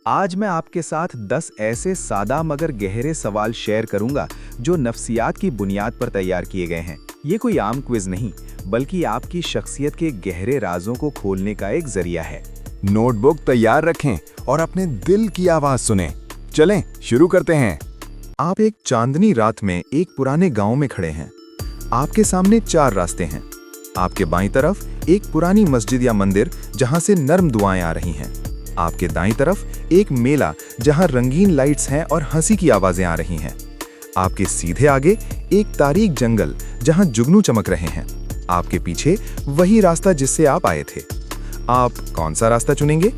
आज मैं आपके साथ 10 ऐसे सादा मगर गहरे सवाल शेयर करूंगा जो नफ्सियात की बुनियाद पर तैयार किए गए हैं। ये कोई आम क्विज नहीं, बल्कि आपकी शख्सियत के गहरे राजों को खोलने का एक जरिया है। नोटबुक तैयार रखें और अपने दिल की आवाज सुनें। चलें, शुरू करते हैं। आप एक चांदनी रात में एक पुराने गांव में खड़े हैं। आपके सामने 4 रास्ते हैं। आपके बाईं तरफ एक पुरानी मस्जिद या मंदिर जहां से नर्म दुआएं आ रही हैं। आपके दाईं तरफ एक मेला जहां रंगीन लाइट्स हैं और हंसी की आवाजें आ रही हैं। आपके सीधे आगे एक तारीक जंगल जहां जुगनू चमक रहे हैं। आपके पीछे वही रास्ता जिससे आप आए थे। आप कौन सा रास्ता चुनेंगे?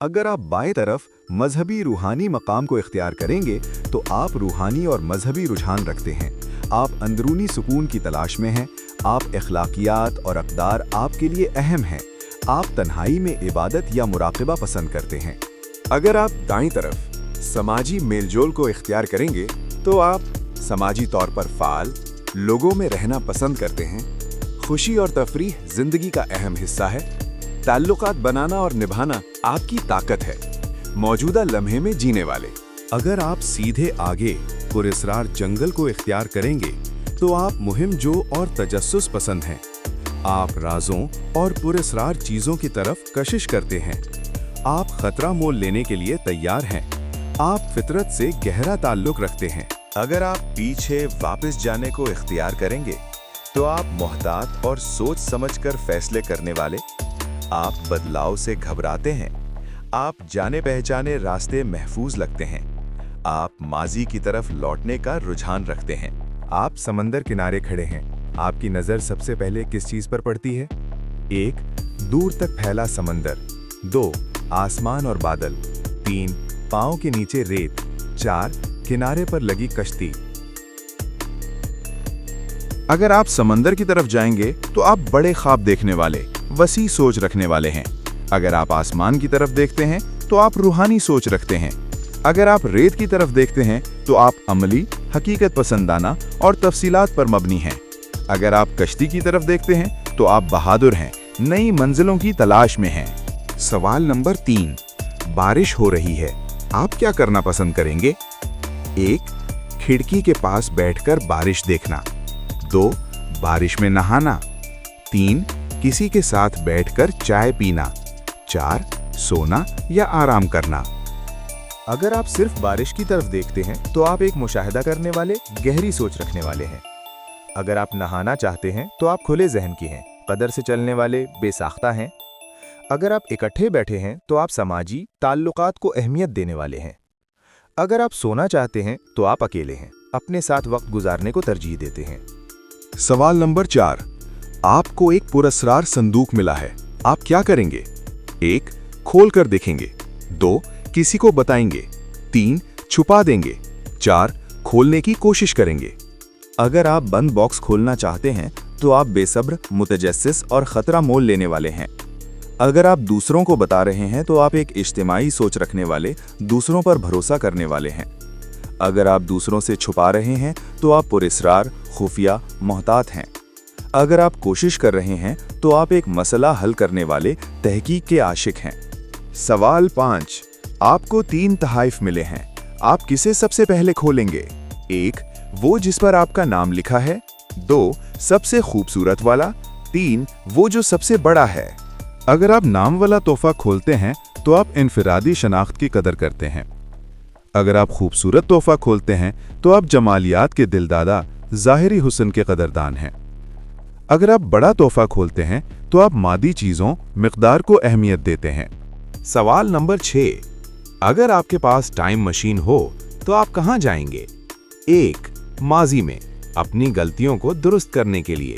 अगर आप बाएं तरफ मजहबी रूहानी मकाम को इख्तियार करेंगे तो आप रूहानी और मजहबी रुझान रखते हैं। आप अंदरूनी सुकून की तलाश में हैं। आप अखलाकियात और अक़दार आपके लिए अहम हैं। आप तन्हाई में इबादत या मुराक़बा पसंद करते हैं। अगर आप दाईं तरफ समाजी मेलजोल को इख्तियार करेंगे तो आप समाजी तौर पर फ़ाल, लोगों में रहना पसंद करते हैं। खुशी और तफरीह ज़िंदगी का अहम हिस्सा है। ताल्लुकात बनाना और निभाना आपकी ताकत है। मौजूदा लम्हे में जीने वाले। अगर आप सीधे आगे पुरस्रार जंगल को इख्तियार करेंगे तो आप मुहिम जो और तजस्सुस पसंद हैं। आप राजों और पुरस्रार चीज़ों की तरफ कशिश करते हैं। आप खतरा मोल लेने के लिए तैयार हैं। आप फितरत से गहरा ताल्लुक रखते हैं। अगर आप पीछे वापस जाने को इख्तियार करेंगे तो आप मोहतात और सोच समझकर फैसले करने वाले। आप बदलाव से घबराते हैं। आप जाने पहचाने रास्ते महफूज लगते हैं। आप माजी की तरफ लौटने का रुझान रखते हैं। आप समंदर किनारे खड़े हैं। आपकी नज़र सबसे पहले किस चीज़ पर पड़ती है? 1. दूर तक फैला समंदर। 2. आसमान और बादल। 3. पाँव के नीचे रेत। 4. किनारे पर लगी कश्ती। अगर आप समंदर की तरफ जाएंगे तो आप बड़े ख्वाब देखने वाले, वसी सोच रखने वाले हैं। अगर आप आसमान की तरफ देखते हैं तो आप रूहानी सोच रखते हैं। अगर आप रेत की तरफ देखते हैं तो आप अमली, हकीकत पसंदाना और तफसीलात पर मबनी हैं। अगर आप कश्ती की तरफ देखते हैं तो आप बहादुर हैं, नई मंजिलों की तलाश में हैं। सवाल नंबर 3। बारिश हो रही है, आप क्या करना पसंद करेंगे? 1. खिड़की के पास बैठकर बारिश देखना। 2. बारिश में नहाना। 3. किसी के साथ बैठकर चाय पीना। 4. सोना या आराम करना। अगर आप सिर्फ बारिश की तरफ देखते हैं तो आप एक मुशाहिदा करने वाले, गहरी सोच रखने वाले हैं। अगर आप नहाना चाहते हैं तो आप खुले जहन की हैं, कदर से चलने वाले, बेसाख्ता हैं। अगर आप इकट्ठे बैठे हैं तो आप समाजी ताल्लुकात को अहमियत देने वाले हैं। अगर आप सोना चाहते हैं तो आप अकेले हैं, अपने साथ वक्त गुजारने को तरजीह देते हैं। सवाल नंबर 4। आपको एक पुरस्कार संदूक मिला है, आप क्या करेंगे? 1. खोल कर देखेंगे। 2. किसी को बताएंगे। 3. छुपा देंगे। 4. खोलने की कोशिश करेंगे। अगर आप बंद बॉक्स खोलना चाहते हैं तो आप बेसब्र, मुतजस्सिस और खतरा मोल लेने वाले हैं। अगर आप दूसरों को बता रहे हैं तो आप एक इज्तिमाई सोच रखने वाले, दूसरों पर भरोसा करने वाले हैं। अगर आप दूसरों से छुपा रहे हैं तो आप पुरस्रार, खुफिया, मोहतात हैं। अगर आप कोशिश कर रहे हैं तो आप एक मसला हल करने वाले, तहकीक के आशिक हैं। सवाल 5। आपको 3 तहाइफ मिले हैं, आप किसे सबसे पहले खोलेंगे? 1. वो जिस पर आपका नाम लिखा है। 2. सबसे खूबसूरत वाला। 3. वो जो सबसे बड़ा है। अगर आप नाम वाला तोहफा खोलते हैं तो आप इनफिरादी शनाख्त की कदर करते हैं। अगर आप खूबसूरत तोहफा खोलते हैं तो आप जमालियात के दिलदादा, ज़ाहिरी हुस्न के कदरदान हैं। अगर आप बड़ा तोहफा खोलते हैं तो आप मादी चीज़ों, मिक़दार को अहमियत देते हैं। सवाल नंबर 6। अगर आपके पास टाइम मशीन हो तो आप कहां जाएंगे? 1. माजी में, अपनी गलतियों को दुरुस्त करने के लिए।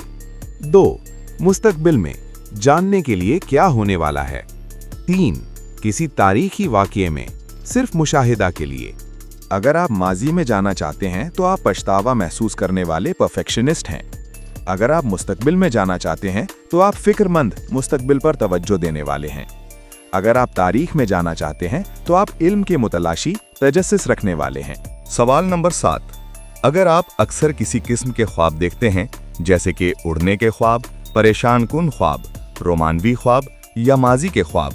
2. मुस्तकबिल में, जानने के लिए क्या होने वाला है। 3. किसी तारीखी वाक़ये में, सिर्फ मुशाहिदा के लिए। अगर आप माजी में जाना चाहते हैं तो आप पछतावा महसूस करने वाले परफेक्शनिस्ट हैं। अगर आप मुस्तकबिल में जाना चाहते हैं तो आप फिक्रमंद, मुस्तकबिल पर तवज्जो देने वाले हैं। अगर आप तारीख में जाना चाहते हैं तो आप इल्म के मुतलाशी, तजस्सुस रखने वाले हैं। सवाल नंबर 7। अगर आप अक्सर किसी किस्म के ख्वाब देखते हैं, जैसे कि उड़ने के ख्वाब, परेशान कुन ख्वाब, रोमानवी ख्वाब या माजी के ख्वाब,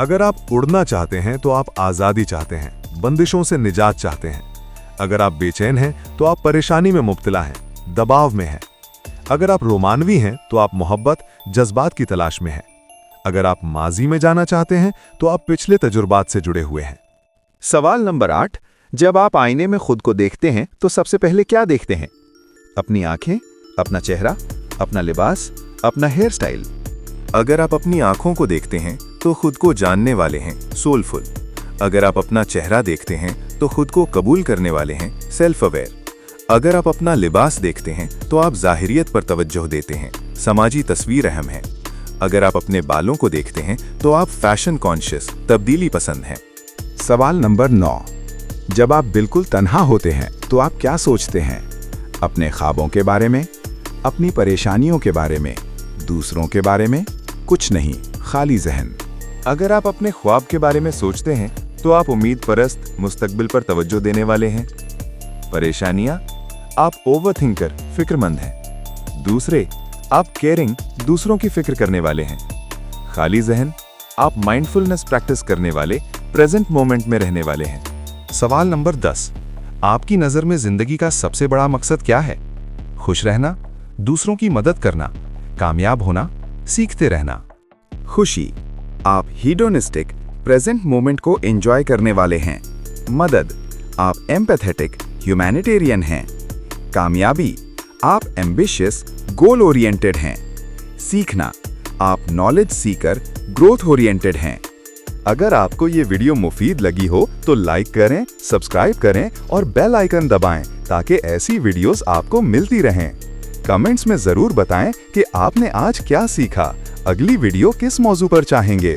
अगर आप उड़ना चाहते हैं तो आप आज़ादी चाहते हैं, बंदिशों से निजात चाहते हैं। अगर आप बेचैन हैं तो आप परेशानी में मुब्तला हैं, दबाव में हैं। अगर आप रोमानवी हैं तो आप मोहब्बत, जज्बात की तलाश में हैं। अगर आप माजी में जाना चाहते हैं तो आप पिछले तजुर्बात से जुड़े हुए हैं। सवाल नंबर 8, जब आप आईने में खुद को देखते हैं तो सबसे पहले क्या देखते हैं? अपनी आंखें, अपना चेहरा, अपना लिबास, अपना हेयर स्टाइल। अगर आप अपनी आंखों को देखते हैं तो खुद को जानने वाले हैं, सोलफुल। अगर आप अपना चेहरा देखते हैं तो खुद को कबूल करने वाले हैं, सेल्फ अवेयर। अगर आप अपना लिबास देखते हैं तो आप ज़ाहिरियत पर तवज्जो देते हैं, समाजी तस्वीर अहम है। अगर आप अपने बालों को देखते हैं तो आप फैशन कॉन्शियस, तब्दीली पसंद हैं। सवाल नंबर 9, जब आप बिल्कुल तन्हा होते हैं तो आप क्या सोचते हैं? अपने ख्वाबों के बारे में, अपनी परेशानियों के बारे में, दूसरों के बारे में? कुछ नहीं, खाली जहन। अगर आप अपने ख्वाब के बारे में सोचते हैं तो आप उम्मीद परस्त, मुस्तकबिल पर तवज्जो देने वाले हैं। परेशानियां, आप ओवरथिंकर, फिक्रमंद हैं। दूसरे, आप केयरिंग, दूसरों की फिक्र करने वाले हैं। खाली जहन, आप माइंडफुलनेस प्रैक्टिस करने वाले, प्रेजेंट मोमेंट में रहने वाले हैं। सवाल नंबर 10, आपकी नज़र में जिंदगी का सबसे बड़ा मकसद क्या है? खुश रहना, दूसरों की मदद करना, कामयाब होना, सीखते रहना। खुशी, आप हीडोनिस्टिक, प्रेजेंट मोमेंट को एंजॉय करने वाले हैं। मदद, आप एम्पैथेटिक, ह्यूमैनिटेरियन हैं। कामयाबी, आप एम्बिशियस, गोल ओरिएंटेड हैं। सीखना, आप नॉलेज सीकर, ग्रोथ ओरिएंटेड हैं। अगर आपको ये वीडियो मुफीद लगी हो तो लाइक करें, सब्सक्राइब करें और बेल आइकन दबाएं ताकि ऐसी वीडियोस आपको मिलती रहें। कमेंट्स में जरूर बताएं कि आपने आज क्या सीखा। अगली वीडियो किस मौजू पर चाहेंगे।